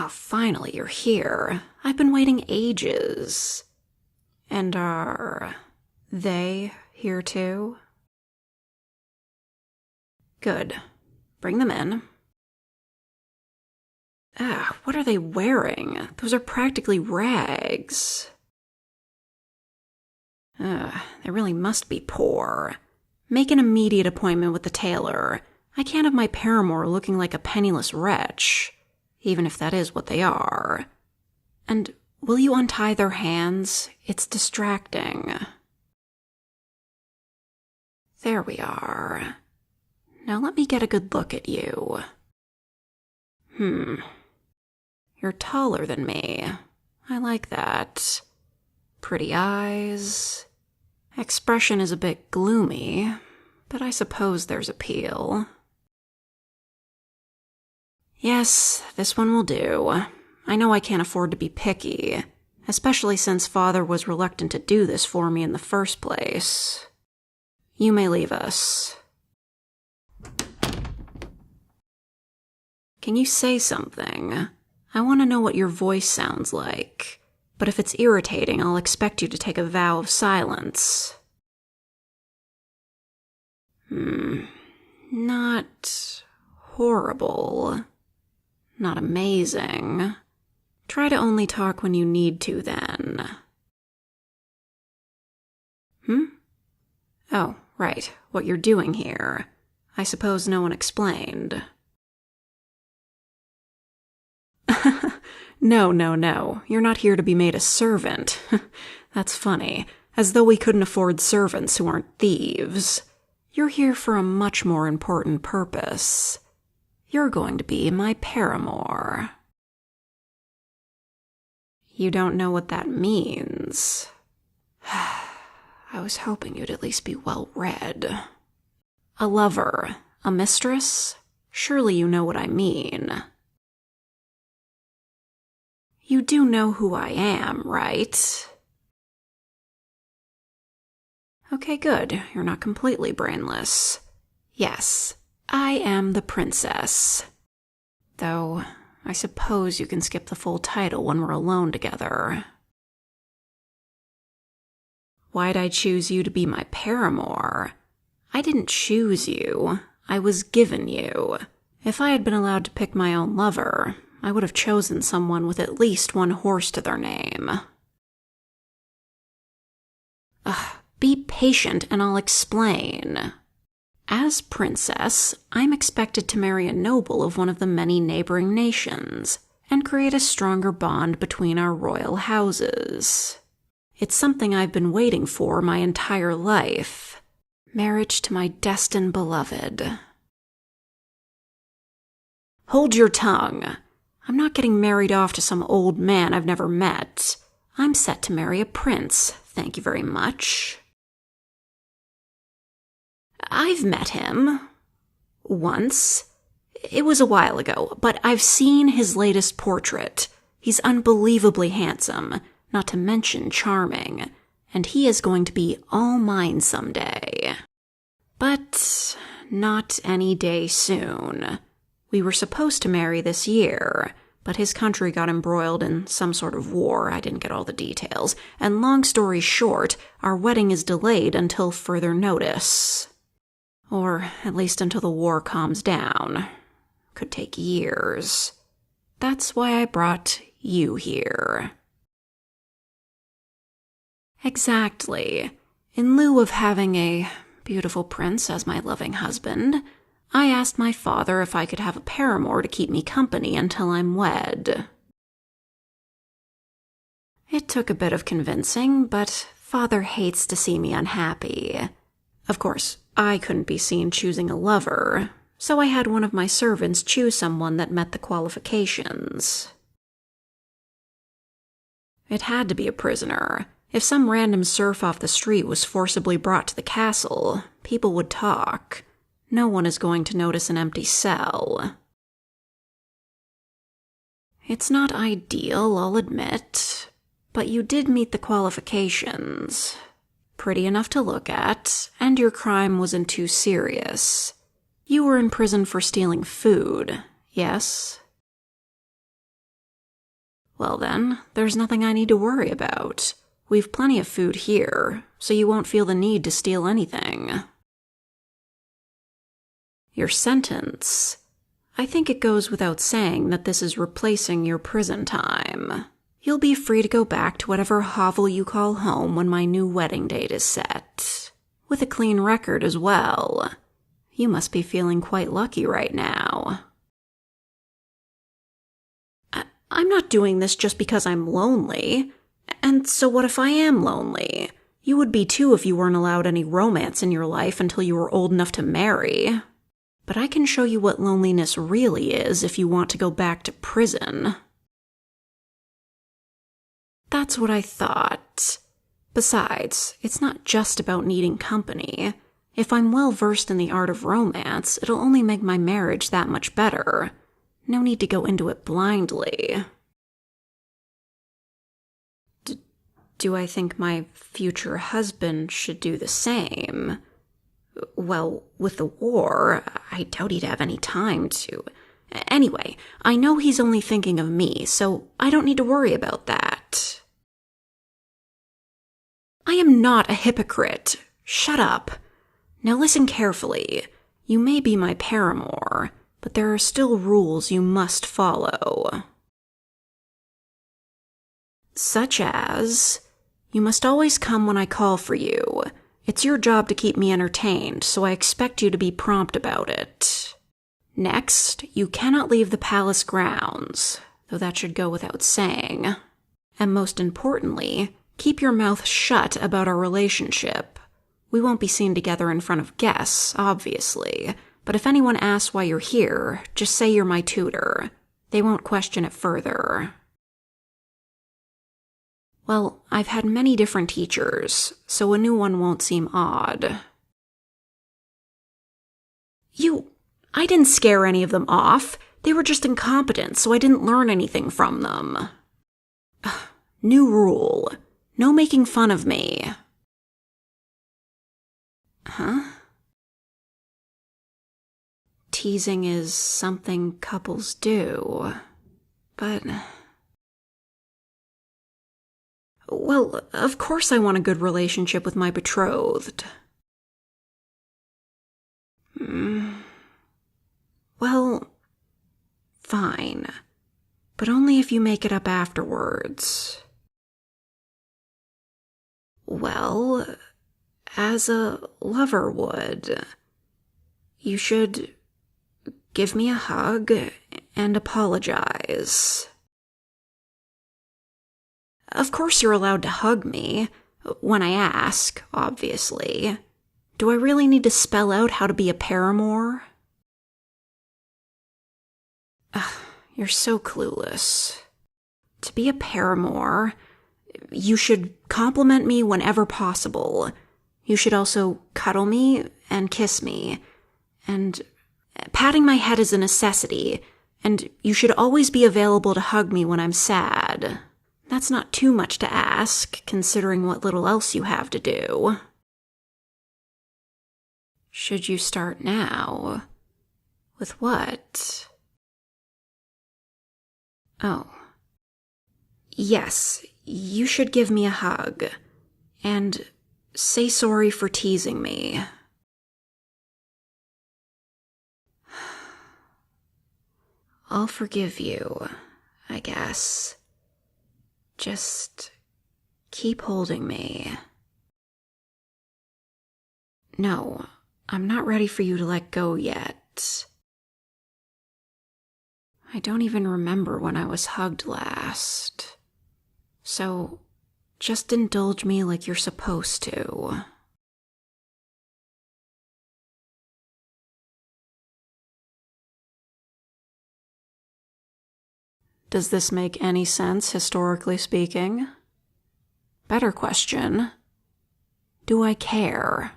Oh, finally you're here. I've been waiting ages. And are they here too? Good. Bring them in. What are they wearing? Those are practically rags. They really must be poor. Make an immediate appointment with the tailor. I can't have my paramour looking like a penniless wretch, even if that is what they are. And will you untie their hands? It's distracting. There we are. Now let me get a good look at you. You're taller than me. I like that. Pretty eyes. Expression is a bit gloomy, but I suppose there's appeal. Yes, this one will do. I know I can't afford to be picky, especially since Father was reluctant to do this for me in the first place. You may leave us. Can you say something? I want to know what your voice sounds like, but if it's irritating, I'll expect you to take a vow of silence. Not horrible. Not amazing. Try to only talk when you need to, then. Oh, right, what you're doing here. I suppose no one explained. No. You're not here to be made a servant. That's funny. As though we couldn't afford servants who aren't thieves. You're here for a much more important purpose. You're going to be my paramour. You don't know what that means. I was hoping you'd at least be well-read. A lover, a mistress? Surely you know what I mean. You do know who I am, right? Okay, good. You're not completely brainless. Yes, I am the princess. Though, I suppose you can skip the full title when we're alone together. Why'd I choose you to be my paramour? I didn't choose you. I was given you. If I had been allowed to pick my own lover, I would have chosen someone with at least one horse to their name. Be patient and I'll explain. As princess, I'm expected to marry a noble of one of the many neighboring nations and create a stronger bond between our royal houses. It's something I've been waiting for my entire life. Marriage to my destined beloved. Hold your tongue. I'm not getting married off to some old man I've never met. I'm set to marry a prince, thank you very much. I've met him. Once. It was a while ago, but I've seen his latest portrait. He's unbelievably handsome, not to mention charming, and he is going to be all mine someday. But not any day soon. We were supposed to marry this year, but his country got embroiled in some sort of war. I didn't get all the details. And long story short, our wedding is delayed until further notice. Or at least until the war calms down. Could take years. That's why I brought you here. Exactly. In lieu of having a beautiful prince as my loving husband, I asked my father if I could have a paramour to keep me company until I'm wed. It took a bit of convincing, but Father hates to see me unhappy. Of course, I couldn't be seen choosing a lover, so I had one of my servants choose someone that met the qualifications. It had to be a prisoner. If some random serf off the street was forcibly brought to the castle, people would talk. No one is going to notice an empty cell. It's not ideal, I'll admit, but you did meet the qualifications. Pretty enough to look at, and your crime wasn't too serious. You were in prison for stealing food, yes? Well then, there's nothing I need to worry about. We've plenty of food here, so you won't feel the need to steal anything. Your sentence. I think it goes without saying that this is replacing your prison time. You'll be free to go back to whatever hovel you call home when my new wedding date is set. With a clean record as well. You must be feeling quite lucky right now. I'm not doing this just because I'm lonely. And so what if I am lonely? You would be too if you weren't allowed any romance in your life until you were old enough to marry. But I can show you what loneliness really is if you want to go back to prison. That's what I thought. Besides, it's not just about needing company. If I'm well versed in the art of romance, it'll only make my marriage that much better. No need to go into it blindly. Do I think my future husband should do the same? Well, with the war, I doubt he'd have any time to. Anyway, I know he's only thinking of me, so I don't need to worry about that. I am not a hypocrite. Shut up. Now listen carefully. You may be my paramour, but there are still rules you must follow. Such as, you must always come when I call for you. It's your job to keep me entertained, so I expect you to be prompt about it. Next, you cannot leave the palace grounds, though that should go without saying. And most importantly, keep your mouth shut about our relationship. We won't be seen together in front of guests, obviously, but if anyone asks why you're here, just say you're my tutor. They won't question it further. Well, I've had many different teachers, so a new one won't seem odd. I didn't scare any of them off. They were just incompetent, so I didn't learn anything from them. New rule. No making fun of me. Huh? Teasing is something couples do, but... Well, of course I want a good relationship with my betrothed. Well, fine. But only if you make it up afterwards. Well, as a lover would. You should give me a hug and apologize. Of course you're allowed to hug me, when I ask, obviously. Do I really need to spell out how to be a paramour? You're so clueless. To be a paramour, you should compliment me whenever possible. You should also cuddle me and kiss me. And patting my head is a necessity, and you should always be available to hug me when I'm sad. That's not too much to ask, considering what little else you have to do. Should you start now? With what? Oh. Yes, you should give me a hug. And say sorry for teasing me. I'll forgive you, I guess. Just keep holding me. No, I'm not ready for you to let go yet. I don't even remember when I was hugged last. So, just indulge me like you're supposed to. Does this make any sense, historically speaking? Better question. Do I care?